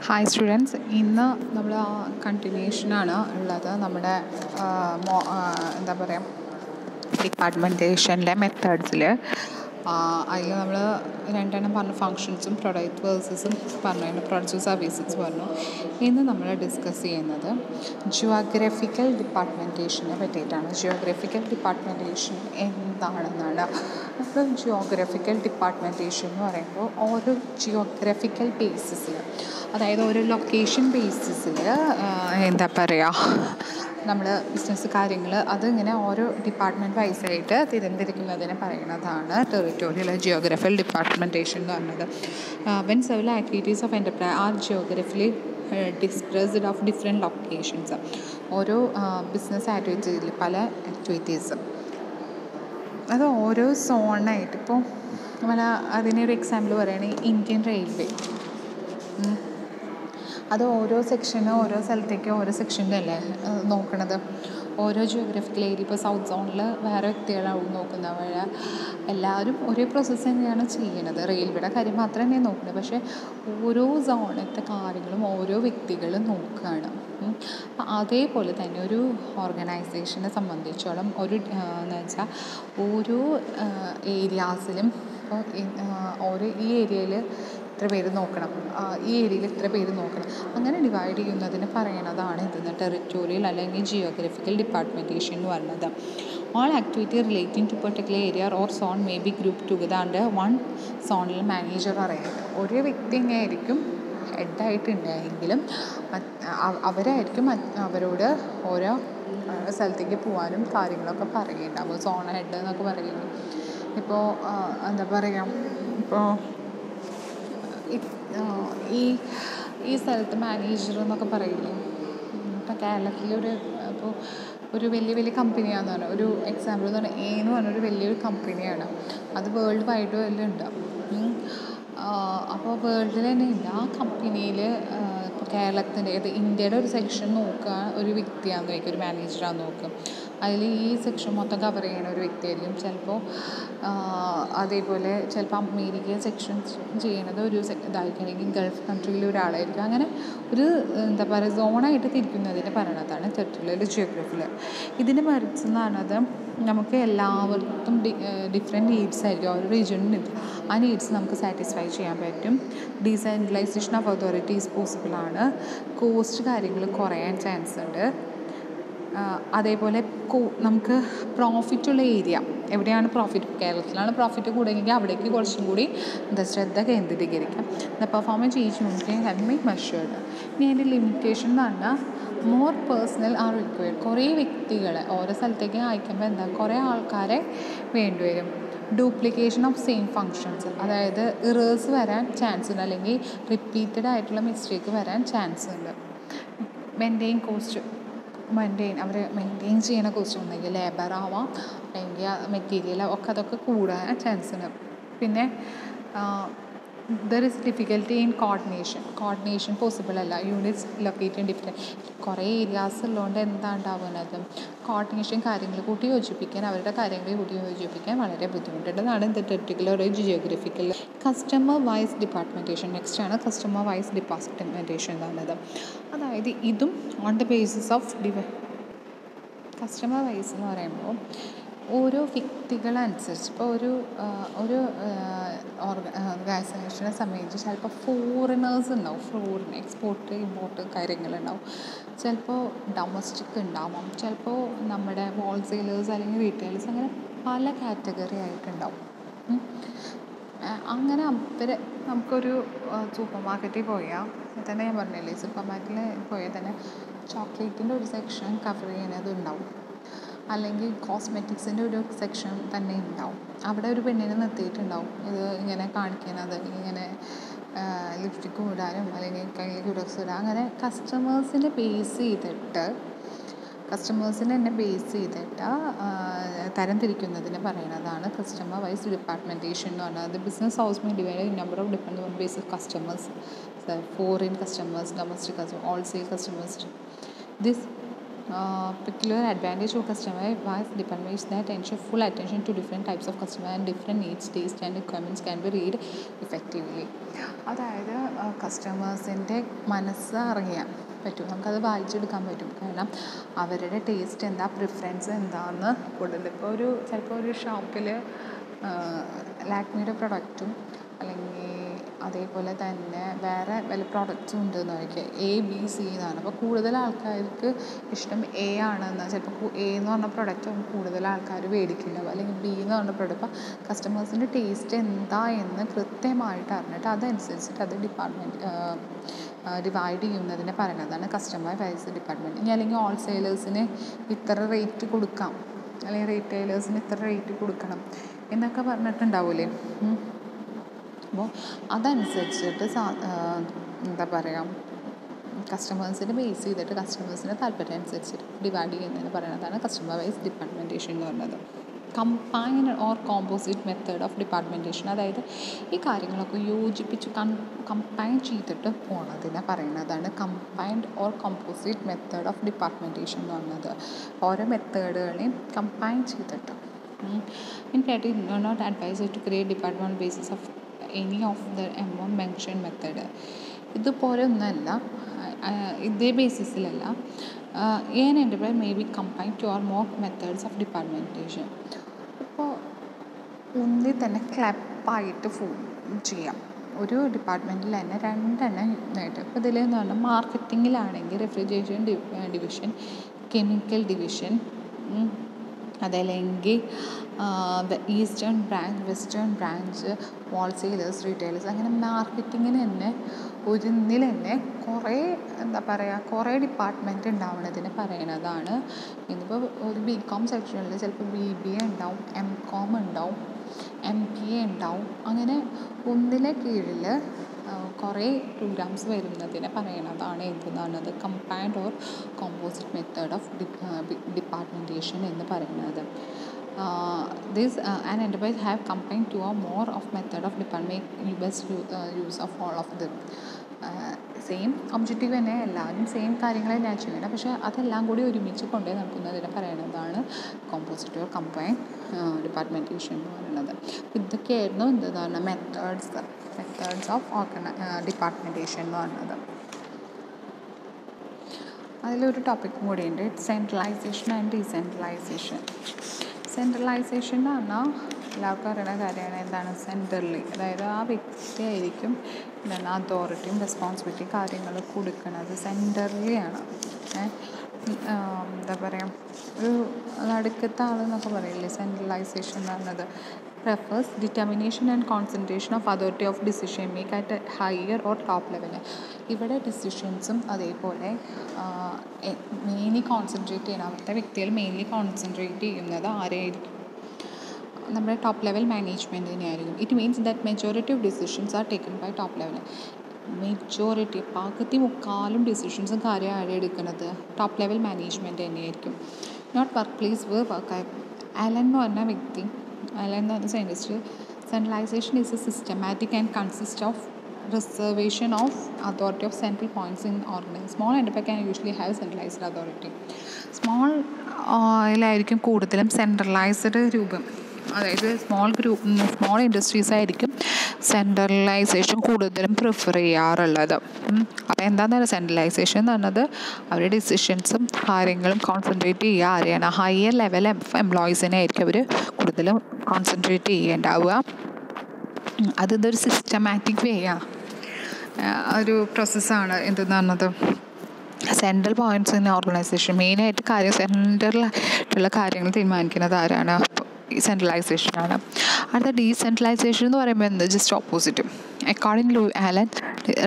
Hi students, ഇന്ന് നമ്മൾ കണ്ടിന്യൂഷനാണ് ഉള്ളത് നമ്മുടെ എന്താ പറയുക ഡിപ്പാർട്ട്മെൻറ്റേഷൻ്റെ മെത്തേഡ്സിൽ. അതിൽ നമ്മൾ രണ്ടെണ്ണം പറഞ്ഞു, ഫങ്ഷൻസും പ്രൊഡക്റ്റ് വേഴ്സസും പറഞ്ഞു, പ്രൊഡക്ട്സും സർവീസസ് പറഞ്ഞു. ഇന്ന് നമ്മൾ ഡിസ്കസ് ചെയ്യുന്നത് ജിയോഗ്രഫിക്കൽ ഡിപ്പാർട്ട്മെൻറ്റേഷനെ പറ്റിയിട്ടാണ്. ജിയോഗ്രഫിക്കൽ ഡിപ്പാർട്ട്മെൻറ്റേഷൻ എന്താണെന്നാണ്. അപ്പോൾ ജിയോഗ്രഫിക്കൽ ഡിപ്പാർട്ട്മെൻറ്റേഷൻ എന്ന് പറയുമ്പോൾ ഓരോ ജിയോഗ്രഫിക്കൽ ബേസിസിൽ, അതായത് ഒരു ലൊക്കേഷൻ ബേസിസിൽ എന്താ പറയുക, നമ്മൾ ബിസിനസ് കാര്യങ്ങൾ അതിങ്ങനെ ഓരോ ഡിപ്പാർട്ട്മെൻറ്റ് വൈസായിട്ട് തിരഞ്ഞെടുക്കുന്നതിനെ പറയുന്നതാണ് ടെറിറ്റോറിയൽ ജിയോഗ്രഫിക്കൽ ഡിപ്പാർട്ട്മെൻറ്റേഷൻ എന്ന് പറഞ്ഞത്. When several activities of enterprise are geographically dispersed of different locations. ഓരോ ബിസിനസ് ആക്ടിവിറ്റിയിൽ പല ആക്ടിവിറ്റീസ് അത് ഓരോ സോണായിട്ട്, ഇപ്പോൾ നമ്മൾ അതിനൊരു എക്സാമ്പിൾ പറയുകയാണെങ്കിൽ ഇന്ത്യൻ റെയിൽവേ, അത് ഓരോ സെക്ഷനും ഓരോ സ്ഥലത്തേക്ക് ഓരോ സെക്ഷനിലല്ലേ നോക്കണത്. ഓരോ ജിയോഗ്രഫിക്കൽ ഏരിയ, ഇപ്പോൾ സൗത്ത് സോണിൽ വേറെ വ്യക്തികളാവും നോക്കുന്നവർ. എല്ലാവരും ഒരേ പ്രോസസ്സ് തന്നെയാണ് ചെയ്യുന്നത്. റെയിൽവേയുടെ കാര്യം മാത്രം തന്നെ നോക്കുന്നത്, പക്ഷേ ഓരോ സോണിലത്തെ കാര്യങ്ങളും ഓരോ വ്യക്തികളും നോക്കുകയാണ്. അതേപോലെ തന്നെ ഒരു ഓർഗനൈസേഷനെ സംബന്ധിച്ചോളം എന്ന് വെച്ചാൽ ഓരോ ഏരിയാസിലും ഇപ്പോൾ ഈ ഏരിയയിൽ ഇത്ര പേര് നോക്കണം, ഈ ഏരിയയിൽ ഇത്ര പേര് നോക്കണം, അങ്ങനെ ഡിവൈഡ് ചെയ്യുന്നതിന് പറയണതാണ് ഇതിന് ടെറിറ്റോറിയൽ അല്ലെങ്കിൽ ജിയോഗ്രഫിക്കൽ ഡിപ്പാർട്ട്മെൻറ്റേഷൻ എന്ന് പറയുന്നത്. All activity relating to particular area or zone may be group together under one സോണിൽ മാനേജർ അറിയുന്നത്. ഒരു വ്യക്തി തന്നെയായിരിക്കും ഹെഡായിട്ടുണ്ടെങ്കിലും അവരായിരിക്കും അവരോട് ഓരോ സ്ഥലത്തേക്ക് പോകാനും കാര്യങ്ങളൊക്കെ പറയുന്നുണ്ടാവും. സോൺ ഹെഡ് എന്നൊക്കെ പറയുന്നത്. ഇപ്പോൾ എന്താ പറയുക, ഇപ്പോൾ ഈ സ്ഥലത്ത് മാനേജർ എന്നൊക്കെ പറയില്ലേ. ഇപ്പോൾ കേരളത്തിലൊരു ഒരു വലിയ കമ്പനിയാണെന്ന് പറഞ്ഞാൽ, ഒരു എക്സാമ്പിൾ എന്ന് പറഞ്ഞാൽ എന്ന് പറഞ്ഞൊരു വലിയൊരു കമ്പനിയാണ്. അത് വേൾഡ് വൈഡ് എല്ലാം ഉണ്ടാവും. അപ്പോൾ വേൾഡിൽ തന്നെ ഉണ്ട്. ആ കമ്പനിയിൽ ഇപ്പോൾ കേരളത്തിൻ്റെ ഇന്ത്യയുടെ ഒരു സെക്ഷൻ നോക്കുക ഒരു വ്യക്തിയാണെന്ന് നോക്കുക, ഒരു മാനേജറാണെന്ന് നോക്കുക. അതിൽ ഈ സെക്ഷൻ മൊത്തം കവർ ചെയ്യണ ഒരു വ്യക്തിയായിരിക്കും. ചിലപ്പോൾ അതേപോലെ ചിലപ്പോൾ അമേരിക്ക സെക്ഷൻ ചെയ്യണത് ഒരു ഇതായിരിക്കും, അല്ലെങ്കിൽ ഗൾഫ് കൺട്രിയിലെ ഒരാളായിരിക്കും. അങ്ങനെ ഒരു എന്താ പറയുക സോണായിട്ട് തിരിക്കുന്നതിന് പറയണതാണ് ടെറിറ്റോറിയൽ ജിയോഗ്രഫിയിൽ. ഇതിന് മറിച്ചെന്ന് പറഞ്ഞത് നമുക്ക് എല്ലാവർക്കും ഡിഫറെൻറ്റ് നീഡ്സ് ആയിരിക്കും. ഓരോ റീജിയണിനും ആ നീഡ്സ് നമുക്ക് സാറ്റിസ്ഫൈ ചെയ്യാൻ പറ്റും. ഡീസെൻട്രലൈസേഷൻ ഓഫ് അതോറിറ്റീസ് പോസിബിളാണ്. കോസ്റ്റ് കാര്യങ്ങൾ കുറയാൻ ചാൻസ് ഉണ്ട്. അതേപോലെ നമുക്ക് പ്രോഫിറ്റുള്ള ഏരിയ എവിടെയാണ് പ്രോഫിറ്റ്, കേരളത്തിലാണ് പ്രോഫിറ്റ് കൂടുതലെങ്കിൽ അവിടേക്ക് കുറച്ചും കൂടി ശ്രദ്ധ കേന്ദ്രീകരിക്കാം. The performance each unit have been measured. ഇനി അതിൻ്റെ ലിമിറ്റേഷൻ എന്ന് പറഞ്ഞാൽ മോർ പേഴ്സണൽ ആർ റിക്വയർഡ്. കുറേ വ്യക്തികളെ ഓരോ സ്ഥലത്തേക്ക് അയക്കുമ്പോൾ കുറേ ആൾക്കാരെ വേണ്ടിവരും. ഡ്യൂപ്ലിക്കേഷൻ ഓഫ് സെയിം ഫങ്ഷൻസ്, അതായത് ഇറേഴ്സ് വരാൻ ചാൻസ് ഉണ്ട്, അല്ലെങ്കിൽ റിപ്പീറ്റഡ് ആയിട്ടുള്ള മിസ്റ്റേക്ക് വരാൻ ചാൻസ് ഉണ്ട്. അവർ മെയിൻറ്റെയിൻ ചെയ്യുന്ന കോസ്റ്റ് ഉണ്ടെങ്കിൽ ലേബർ ആവാം, അല്ലെങ്കിൽ മെറ്റീരിയൽ ഒക്കെ അതൊക്കെ കൂടാൻ ചാൻസ് ഉണ്ട്. പിന്നെ there is difficulty in coordination possible അല്ല. യൂണിറ്റ്സ് ലൊക്കേറ്റ് ഡിഫറെൻറ്റ് കുറേ ഏരിയാസ് ഉള്ളതുകൊണ്ട് എന്താ ഉണ്ടാവുന്നത്, കോർഡിനേഷൻ കാര്യങ്ങൾ കൂട്ടി യോജിപ്പിക്കാൻ, അവരുടെ കാര്യങ്ങൾ കൂട്ടി യോജിപ്പിക്കാൻ വളരെ ബുദ്ധിമുട്ടുള്ളതാണ് ഇത് territorial geographical. Customer wise departmentation next ആണ്. കസ്റ്റമർ വൈസ് ഡിപ്പാർട്ട്മെൻറ്റേഷൻ എന്ന് പറയുന്നത്, അതായത് ഇതും on the basis of customer wise എന്ന് പറയുമ്പോൾ ഓരോ വ്യക്തികളനുസരിച്ച്, ഇപ്പോൾ ഒരു ഓർഗനൈസേഷനെ സംബന്ധിച്ച് ചിലപ്പോൾ ഫോറിനേഴ്സ് ഉണ്ടാവും, ഫോറിൻ എക്സ്പോർട്ട് ഇമ്പോർട്ട് കാര്യങ്ങളുണ്ടാവും. ചിലപ്പോൾ ഡൊമസ്റ്റിക് ഉണ്ടാവും, ചിലപ്പോൾ നമ്മുടെ ഹോൾസെയിലേഴ്സ് അല്ലെങ്കിൽ റീറ്റെയിലേഴ്സ്, അങ്ങനെ പല കാറ്റഗറി ആയിട്ടുണ്ടാവും. അങ്ങനെ നമുക്കൊരു സൂപ്പർ മാർക്കറ്റിൽ പോയാൽ തന്നെ, ഞാൻ പറഞ്ഞില്ലേ, സൂപ്പർ മാർക്കറ്റിൽ പോയാൽ തന്നെ ചോക്ലേറ്റിൻ്റെ ഒരു സെക്ഷൻ കവർ ചെയ്യുന്നത് ഉണ്ടാവും, അല്ലെങ്കിൽ കോസ്മെറ്റിക്സിൻ്റെ ഒരു സെക്ഷൻ തന്നെ ഉണ്ടാവും. അവിടെ ഒരു പെണ്ണിനെ നിർത്തിയിട്ടുണ്ടാവും ഇത് ഇങ്ങനെ കാണിക്കുന്നത്, ഇങ്ങനെ ലിപ്സ്റ്റിക്ക് ഇടാനും അല്ലെങ്കിൽ കയ്യിൽ ക്യൂഡക്സ് ഇടാൻ. അങ്ങനെ കസ്റ്റമേഴ്സിനെ തന്നെ ബേസ് ചെയ്തിട്ട് തരം തിരിക്കുന്നതിന് പറയുന്നതാണ് കസ്റ്റമർ വൈസ് ഡിപ്പാർട്ട്മെൻറ്റേഷൻ എന്ന് പറയുന്നത്. Business house may divide in number of depend basis customers, foreign customers, domestic customers, wholesale customers. This Peculiar advantage of customer-based department is that full attention to different types of customer and different needs, taste and requirements can be read effectively. അതായത് കസ്റ്റമേഴ്സിൻ്റെ മനസ്സ് അറിയാൻ പറ്റും, നമുക്കത് വായിച്ചെടുക്കാൻ പറ്റും. കാരണം അവരുടെ taste എന്താ, preference എന്താണെന്ന് കൂടുതൽ ഇപ്പോൾ ചിലപ്പോൾ ഒരു ഷോപ്പിൽ ലാക്മിയുടെ പ്രൊഡക്റ്റും അല്ലെങ്കിൽ അതേപോലെ തന്നെ വേറെ വല്ല പ്രോഡക്റ്റ്സും ഉണ്ടെന്ന് വയ്ക്കുക, ABC എന്നാണ്. അപ്പോൾ കൂടുതൽ ആൾക്കാർക്ക് ഇഷ്ടം A ആണെന്ന്, ചിലപ്പോൾ A എന്ന് പറഞ്ഞ പ്രൊഡക്റ്റ് കൂടുതൽ ആൾക്കാർ മേടിക്കുന്നത്, അല്ലെങ്കിൽ B എന്ന് പറഞ്ഞ പ്രൊഡക്റ്റ്. അപ്പോൾ കസ്റ്റമേഴ്സിൻ്റെ ടേസ്റ്റ് എന്താ എന്ന് കൃത്യമായിട്ട് അറിഞ്ഞിട്ട് അതനുസരിച്ചിട്ട് അത് ഡിവൈഡ് ചെയ്യുന്നതിനെ പറയുന്നതാണ് കസ്റ്റമർ വൈസ് ഡിപ്പാർട്ട്മെൻറ്റ്. ഇനി അല്ലെങ്കിൽ ഹോൾസെയിലേഴ്സിന് ഇത്ര റേറ്റ് കൊടുക്കാം, അല്ലെങ്കിൽ റീറ്റെയിലേഴ്സിന് ഇത്ര റേറ്റ് കൊടുക്കണം എന്നൊക്കെ പറഞ്ഞിട്ടുണ്ടാവില്ലേ. അപ്പോൾ അതനുസരിച്ചിട്ട് എന്താ പറയുക, കസ്റ്റമേഴ്സിനെ ബേസ് ചെയ്തിട്ട് കസ്റ്റമേഴ്സിൻ്റെ താല്പര്യം അനുസരിച്ചിട്ട് ഡിവൈഡ് ചെയ്യുന്നതിന് പറയുന്നതാണ് കസ്റ്റമർ വൈസ് ഡിപ്പാർട്ട്മെൻറ്റേഷൻ എന്ന് പറയുന്നത്. Combined or composite method of departmentation, അതായത് ഈ കാര്യങ്ങളൊക്കെ യോജിപ്പിച്ച് കമ്പൈൻ ചെയ്തിട്ട് പോണതിനെ പറയുന്നതാണ് combined or composite method of departmentation എന്ന് പറയുന്നത്. ഓരോ മെത്തേഡുകളെയും കമ്പൈൻ ചെയ്തിട്ട്. In practice, it is not advised to create department on basis of any of the above mentioned method. ഇതുപോലെ ഒന്നല്ല, ഇതേ ബേസിസിലല്ല. An enterprise may be combined two or more methods of departmentation. ഇപ്പോൾ ഒന്നിൽ തന്നെ ക്ലബായിട്ട് ചെയ്യാം. ഒരു ഡിപ്പാർട്ട്മെൻറ്റിൽ തന്നെ രണ്ടെണ്ണമായിട്ട്. ഇപ്പോൾ ഇതിലെന്ന് പറഞ്ഞാൽ മാർക്കറ്റിങ്ങിലാണെങ്കിൽ റെഫ്രിജറേഷൻ ഡിവിഷൻ, കെമിക്കൽ ഡിവിഷൻ, അതല്ലെങ്കിൽ eastern branch, western branch, wholesalers, retailers, അങ്ങനെ മാർക്കറ്റിങ്ങിന് തന്നെ ഒന്നിൽ തന്നെ കുറേ ഡിപ്പാർട്ട്മെൻറ്റ് ഉണ്ടാവുന്നതിന് പറയണതാണ്. ഇന്നിപ്പോൾ ഒരു BCom സെക്ഷനിൽ ചിലപ്പോൾ BBA ഉണ്ടാവും, MCom ഉണ്ടാവും, MBA ഉണ്ടാവും. അങ്ങനെ ഒന്നിലെ കീഴിൽ കുറേ പ്രോഗ്രാംസ് വരുന്നതിനെ പറയണതാണ് എന്തെന്നാണത് combined or composite method of departmentation എന്ന് പറയുന്നത്. This an enterprise have combined two or more of method of department, make best use of all of them. Same objective തന്നെ, എല്ലാവരും സെയിം കാര്യങ്ങൾ തന്നെയാണ് ചെയ്യണം, പക്ഷേ അതെല്ലാം കൂടി ഒരുമിച്ച് കൊണ്ടുപോയി നടക്കുന്നതിനെ പറയുന്നതാണ് കോമ്പോസിറ്റ് ഓർ കമ്പൈൻഡ് ഡിപ്പാർട്ട്മെൻറ്റേഷൻ എന്ന് പറയുന്നത്. ഇതൊക്കെയായിരുന്നു എന്താണ് മെത്തേഡ്സ് ഓഫ് ഡിപ്പാർട്ട്മെൻറ്റേഷൻ എന്ന് പറയുന്നത്. അതിലൊരു ടോപ്പിക്കും കൂടിയുണ്ട്, സെൻട്രലൈസേഷൻ ആൻഡ് ഡീസെൻട്രലൈസേഷൻ. സെൻട്രലൈസേഷൻ എന്ന് പറഞ്ഞാൽ എല്ലാവർക്കും അറിയുന്ന കാര്യമാണ്. എന്താണ് സെൻട്രലി, അതായത് ആ വ്യക്തിയായിരിക്കും എന്താണ് അതോറിറ്റിയും റെസ്പോൺസിബിലിറ്റിയും കാര്യങ്ങൾ കൊടുക്കുന്നത് സെൻട്രലിയാണ്. എന്താ പറയുക, ഒരു നടുക്കത്തെ ആളെന്നൊക്കെ പറയില്ലേ. സെൻട്രലൈസേഷൻ എന്ന് പറഞ്ഞത് refers determination and concentration of authority of decision make at a higher or top level. ഇവിടെ ഡിസിഷൻസും അതേപോലെ മെയിൻലി കോൺസെൻട്രേറ്റ് ചെയ്യുന്ന അവിടുത്തെ വ്യക്തികൾ മെയിൻലി കോൺസെൻട്രേറ്റ് ചെയ്യുന്നത് ആരെയായിരിക്കും, നമ്മുടെ ടോപ്പ് ലെവൽ മാനേജ്മെൻറ്റിനെ ആയിരിക്കും. It means that majority of decisions are taken by top level. Majority 63% ഡിസിഷൻസും കാര്യം ആരെ എടുക്കുന്നത് ടോപ്പ് ലെവൽ മാനേജ്മെൻറ്റ് തന്നെയായിരിക്കും. Not work place work. Allen എന്ന് പറഞ്ഞ വ്യക്തി, അലൻ എന്ന് പറഞ്ഞ scientist, centralisation is a systematic and consist of reservation of authority of central points in organization. Small enterprise can usually have centralized authority. സ്മോളിലായിരിക്കും കൂടുതലും centralised രൂപം, അതായത് small industries ആയിരിക്കും centralisation കൂടുതലും പ്രിഫർ ചെയ്യാറുള്ളത്. അപ്പോൾ എന്താണെന്ന് പറയുക, സെൻട്രലൈസേഷൻ എന്ന് പറഞ്ഞത് അവരുടെ ഡിസിഷൻസും കാര്യങ്ങളും കോൺസെൻട്രേറ്റ് ചെയ്യുക ആരെയാണ്, ഹയർ ലെവൽ എംപ്ലോയീസിനെ ആയിരിക്കും അവർ കൂടുതലും കോൺസെൻട്രേറ്റ് ചെയ്യേണ്ടാവുക. അതൊരു സിസ്റ്റമാറ്റിക് വേയാണ്, ഒരു പ്രോസസ്സാണ്. എന്തെന്ന് പറഞ്ഞത് സെൻട്രൽ പോയിൻറ്റ്സ് ഇൻ ഓർഗനൈസേഷൻ മെയിനായിട്ട് സെൻട്രലായിട്ടുള്ള കാര്യങ്ങൾ തീരുമാനിക്കുന്നത് ആരാണ്, സെൻട്രലൈസേഷനാണ്. അടുത്ത ഡീസെൻട്രലൈസേഷൻ എന്ന് പറയുമ്പോൾ എന്ത്, ജസ്റ്റ് ഓപ്പോസിറ്റും. According to Allen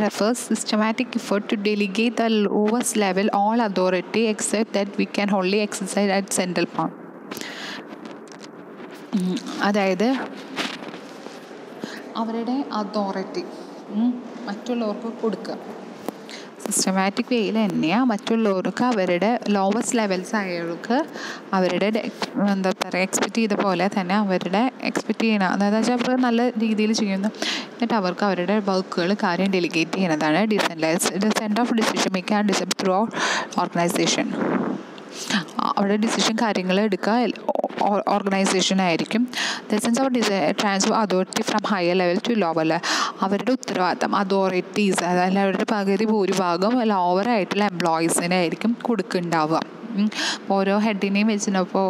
refers systematic effort to delegate the lowest level all authority except that we can only exercise at central point. അതായത് അവരുടെ അതോറിറ്റി മറ്റുള്ളവർക്ക് കൊടുക്കുക, സിസ്റ്റമാറ്റിക് വേയിൽ തന്നെയാണ് മറ്റുള്ളവർക്ക് അവരുടെ ലോവസ്റ്റ് ലെവൽസ് ആയവർക്ക് അവരുടെ എന്താ പറയുക എക്സ്പെക്റ്റ് ചെയ്ത പോലെ തന്നെ അവരുടെ എക്സ്പെക്റ്റ് ചെയ്യണം, അതായത് വെച്ചാൽ അവർ നല്ല രീതിയിൽ ചെയ്യുന്നു, എന്നിട്ട് അവർക്ക് അവരുടെ വർക്കുകൾ കാര്യം ഡെലിഗേറ്റ് ചെയ്യുന്നതാണ് decentralised. Centre of decision making and decision through organisation. അവിടെ ഡിസിഷൻ കാര്യങ്ങൾ എടുക്കുക ഓർഗനൈസേഷനായിരിക്കും. The sense of transfer authority from higher level to lower level. അവരുടെ ഉത്തരവാദിത്തം അതോറിറ്റീസ്, അതായത് അവരുടെ പകുതി ഭൂരിഭാഗം ലോവറായിട്ടുള്ള എംപ്ലോയീസിനായിരിക്കും കൊടുക്കുന്നുണ്ടാവുക. ഓരോ ഹെഡിനെയും വെച്ചിട്ടപ്പോൾ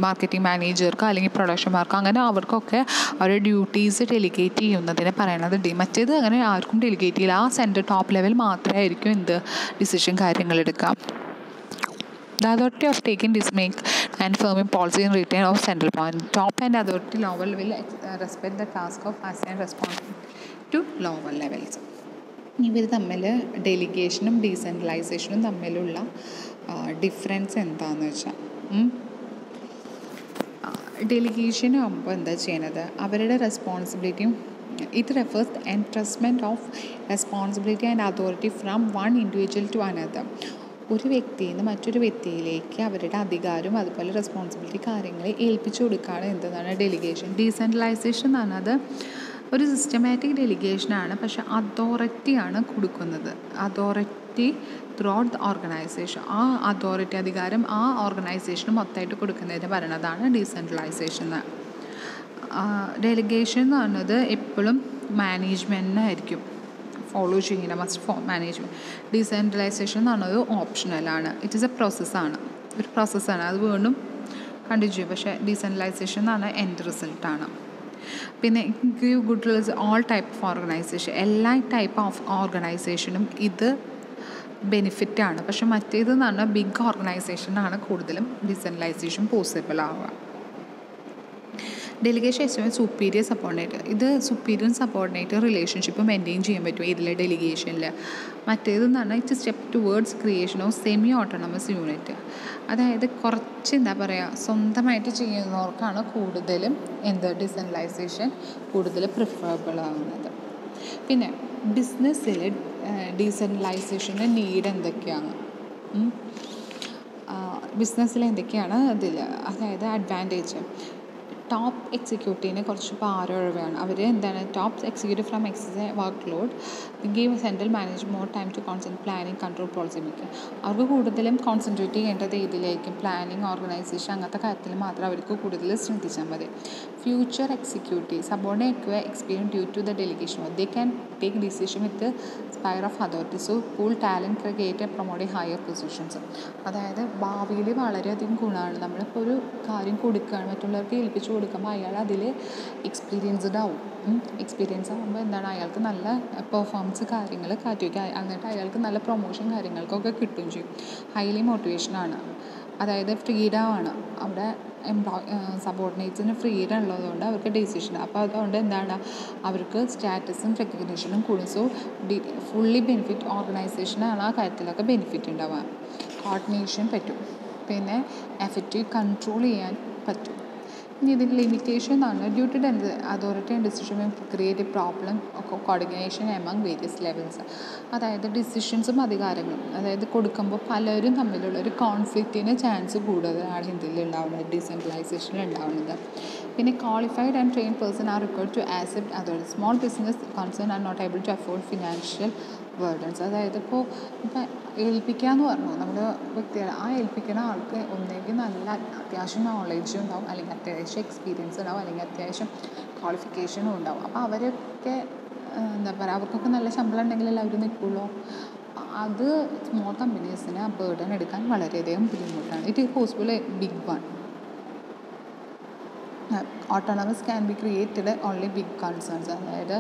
മാർക്കറ്റിംഗ് മാനേജർക്ക് അല്ലെങ്കിൽ പ്രൊഡക്ഷന്മാർക്ക് അങ്ങനെ അവർക്കൊക്കെ അവരുടെ ഡ്യൂട്ടീസ് ഡെലിഗേറ്റ് ചെയ്യുന്നതിനെ പറയണത് മറ്റേത് അങ്ങനെ ആർക്കും ഡെലിഗേറ്റ് ചെയ്യില്ല. ആ സെൻറ്റർ ടോപ്പ് ലെവൽ മാത്രമേ ആയിരിക്കും എന്ത് ഡിസിഷൻ കാര്യങ്ങൾ എടുക്കുക. The authority of taking this make and firming policy in return of central point. Top and authority level will respect the task of assign responsibility to lower levels. ഇവർ തമ്മിൽ ഡെലിഗേഷനും ഡീസെൻട്രലൈസേഷനും തമ്മിലുള്ള difference എന്താണെന്ന് വെച്ചാൽ, ഡെലിഗേഷൻ ആകുമ്പോൾ എന്താ ചെയ്യണത്, അവരുടെ റെസ്പോൺസിബിലിറ്റിയും it refers the entrustment of responsibility and authority from one individual to another. ഒരു വ്യക്തിയിൽ നിന്ന് മറ്റൊരു വ്യക്തിയിലേക്ക് അവരുടെ അധികാരവും അതുപോലെ റെസ്പോൺസിബിലിറ്റി കാര്യങ്ങൾ ഏൽപ്പിച്ചു കൊടുക്കുകയാണ് എന്താണ് ഡെലിഗേഷൻ. ഡീസെൻട്രലൈസേഷൻ എന്ന് പറഞ്ഞത് ഒരു സിസ്റ്റമാറ്റിക് ഡെലിഗേഷനാണ്, പക്ഷേ അതോറിറ്റിയാണ് കൊടുക്കുന്നത്. Authority through out the organisation. ആ അതോറിറ്റി അധികാരം ആ ഓർഗനൈസേഷന് മൊത്തമായിട്ട് കൊടുക്കുന്നതിന് പറയുന്നതാണ് ഡീസെൻട്രലൈസേഷൻ. ഡെലിഗേഷൻ എന്ന് പറഞ്ഞത് എപ്പോഴും മാനേജ്മെൻറ്റിനായിരിക്കും ഫോളോ ചെയ്യുന്നത്, മസ്റ്റ് മാനേജ്മെൻറ്റ്. ഡീസെൻട്രലൈസേഷൻ എന്ന് പറഞ്ഞത് ഓപ്ഷണലാണ്. ഇറ്റ് ഈസ് എ പ്രോസസ്സാണ്, ഒരു പ്രോസസ്സാണ്, അത് വീണ്ടും കണ്ടിന്യൂ ചെയ്യും. പക്ഷേ ഡീസെൻട്രലൈസേഷൻ എന്ന് പറഞ്ഞാൽ എൻഡ് റിസൾട്ടാണ്. പിന്നെ give good results all type of organisation. എല്ലാ ടൈപ്പ് ഓഫ് ഓർഗനൈസേഷനും ഇത് ബെനിഫിറ്റാണ്. പക്ഷെ മറ്റേതെന്ന് പറഞ്ഞാൽ ബിഗ് ഓർഗനൈസേഷനാണ് കൂടുതലും ഡീസെൻട്രലൈസേഷൻ പോസിബിൾ ആവുക. Delegation estimate superior subordinate. ഇത് സുപ്പീരിയർ സബോർഡിനേറ്റ് റിലേഷൻഷിപ്പ് മെയിൻറ്റെയിൻ ചെയ്യാൻ പറ്റും ഇതിലെ ഡെലിഗേഷനിൽ. മറ്റേതെന്ന് പറഞ്ഞാൽ it's step towards creation of semi autonomous unit. അതായത് കുറച്ച് എന്താ പറയുക സ്വന്തമായിട്ട് ചെയ്യുന്നവർക്കാണ് കൂടുതലും ഡീസെൻട്രലൈസേഷൻ കൂടുതൽ പ്രിഫറബിൾ ആവുന്നത്. പിന്നെ ബിസിനസ്സിൽ ഡീസെൻട്രലൈസേഷൻ്റെ നീഡ് എന്തൊക്കെയാണ്, ബിസിനസ്സിൽ എന്തൊക്കെയാണ് ഇതിൽ, അതായത് അഡ്വാൻറ്റേജ്. ടോപ്പ് എക്സിക്യൂട്ടീവിന് കുറച്ച് ഭാരമൊഴിവാണ്. അവർ top executive from exercise work load give central manage more time to concentrate planning control policy making. അവർക്ക് കൂടുതലും കോൺസെൻട്രേറ്റ് ചെയ്യേണ്ടത് ഇതിലായിരിക്കും, പ്ലാനിങ് ഓർഗനൈസേഷൻ അങ്ങനത്തെ കാര്യത്തിൽ മാത്രം അവർക്ക് കൂടുതൽ ശ്രദ്ധിച്ചാൽ മതി. Future executive subordinate experience due to the delegation they can take decision with sphere of authority. So pool talent create promote higher positions. അതായത് ഭാവിയിൽ വളരെയധികം ഗുണമാണ്. നമ്മളിപ്പോൾ ഒരു കാര്യം കൊടുക്കുകയാണ്, മറ്റുള്ളവർക്ക് ഏൽപ്പിച്ചു കൊടുക്കുമ്പോൾ അയാൾ അതിൽ എക്സ്പീരിയൻസ്ഡ് ആവും. എക്സ്പീരിയൻസ് ആകുമ്പോൾ അയാൾക്ക് നല്ല പെർഫോമൻസ് കാര്യങ്ങൾ കാറ്റുവയ്ക്കുക, എന്നിട്ട് അയാൾക്ക് നല്ല പ്രൊമോഷൻ കാര്യങ്ങൾക്കൊക്കെ കിട്ടുകയും ചെയ്യും. ഹൈലി മോട്ടിവേഷനാണ്, അതായത് ഫ്രീഡമാണ്. അവിടെ സബോർഡിനേറ്റ്സിന് ഫ്രീഡം ഉള്ളതുകൊണ്ട് അവർക്ക് ഡിസിഷൻ, അപ്പോൾ അതുകൊണ്ട് അവർക്ക് സ്റ്റാറ്റസും റെക്കഗ്നീഷനും കൂടും. സോ ഫുള്ളി ബെനിഫിറ്റ് ഓർഗനൈസേഷനാണ് ആ കാര്യത്തിലൊക്കെ ബെനിഫിറ്റ് ഉണ്ടാവുക. കോർഡിനേഷൻ പറ്റും, പിന്നെ എഫക്റ്റീവ് കൺട്രോൾ ചെയ്യാൻ പറ്റും. ഇനി ഇതിൻ്റെ ലിമിറ്റേഷൻ എന്ന് പറഞ്ഞാൽ due to authority and decision create a problem coordination among various levels. അതായത് ഡിസിഷൻസും അധികാരങ്ങളും അതായത് കൊടുക്കുമ്പോൾ പലരും തമ്മിലുള്ള ഒരു കോൺഫ്ലിക്റ്റിന് ചാൻസ് കൂടുതലാണ് ഇതിൽ ഉണ്ടാവുന്നത്, ഡീസെൻട്രലൈസേഷനിൽ ഉണ്ടാവുന്നത്. പിന്നെ qualified and train person are required to accept authority. Small business concern are not able to afford financial burdens. അതായത് ഇപ്പം ഏൽപ്പിക്കുക എന്ന് പറഞ്ഞു നമ്മുടെ വ്യക്തികളെ, ആ ഏൽപ്പിക്കുന്ന ആൾക്ക് ഒന്നെങ്കിൽ നല്ല അത്യാവശ്യം നോളേജും ഉണ്ടാവും, അല്ലെങ്കിൽ അത്യാവശ്യം എക്സ്പീരിയൻസ് ഉണ്ടാവും, അല്ലെങ്കിൽ അത്യാവശ്യം ക്വാളിഫിക്കേഷനും ഉണ്ടാവും. അപ്പോൾ അവരൊക്കെ അവർക്കൊക്കെ നല്ല ശമ്പളം ഉണ്ടെങ്കിലല്ലേ അവർ നിൽക്കുള്ളൂ. അത് സ്മോൾ കമ്പനീസിന് ആ ബേർഡൻ എടുക്കാൻ വളരെയധികം ബുദ്ധിമുട്ടാണ്. It is possible a big one. Autonomous can be created only big concerns. അതായത്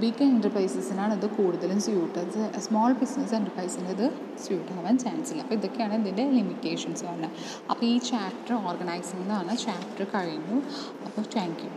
ബിഗ് എൻ്റർപ്രൈസസിനാണ് ഇത് കൂടുതലും സ്യൂട്ട്, സ്മോൾ ബിസിനസ് എൻ്റർപ്രൈസിന് ഇത് സ്യൂട്ട് ആവാൻ ചാൻസ് ഇല്ല. അപ്പോൾ ഇതൊക്കെയാണ് ഇതിൻ്റെ ലിമിറ്റേഷൻസ് പറഞ്ഞത്. അപ്പോൾ ഈ ചാപ്റ്റർ ഓർഗനൈസിംഗ് എന്നാണ് ചാപ്റ്റർ കഴിഞ്ഞു. അപ്പോൾ താങ്ക് യു.